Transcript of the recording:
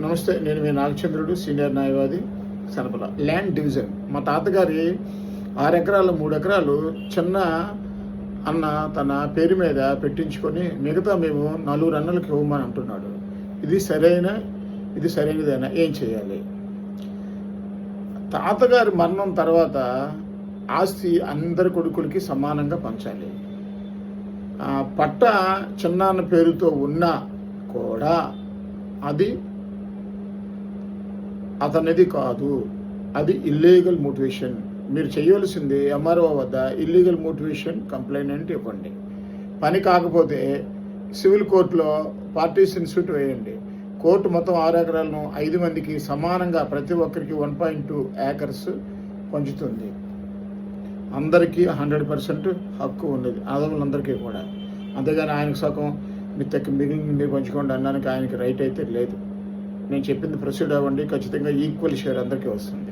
నమస్తే, నేను మీ నాగచంద్రుడు, సీనియర్ న్యాయవాది, సనపల. ల్యాండ్ డివిజన్ మా తాతగారి 6 ఎకరాలు 3 ఎకరాలు చిన్న అన్న తన పేరు మీద పెట్టించుకొని మిగతా మేము 4 అన్నలకు ఇవ్వమని అంటున్నాడు. ఇది సరైనదేనా? ఏం చేయాలి? తాతగారి మరణం తర్వాత ఆస్తి అందరి కొడుకులకి సమానంగా పంచాలి. పట్ట చిన్నాన్న పేరుతో ఉన్నా కూడా అది అతనిది కాదు, అది ఇల్లీగల్ మోటివేషన్. మీరు చేయవలసింది ఎంఆర్ఓ వద్ద ఇల్లీగల్ మోటివేషన్ కంప్లైంట్ ఇవ్వండి. పని కాకపోతే సివిల్ కోర్టులో పార్టీషన్ సూట్ వేయండి. కోర్టు మొత్తం 6 ఎకరాలను 5 మందికి సమానంగా ప్రతి ఒక్కరికి 1.2 acres పంచుతుంది. అందరికీ 100% హక్కు ఉన్నది, ఆదవులందరికీ కూడా. అంతేగాని ఆయనకు సగం మిగిలిన మీరు పంచుకోండి అనడానికి ఆయనకి రైట్ అయితే లేదు. నేను చెప్పింది ప్రొసీడ్ అవ్వండి, ఖచ్చితంగా ఈక్వల్ షేర్ అందరికీ వస్తుంది.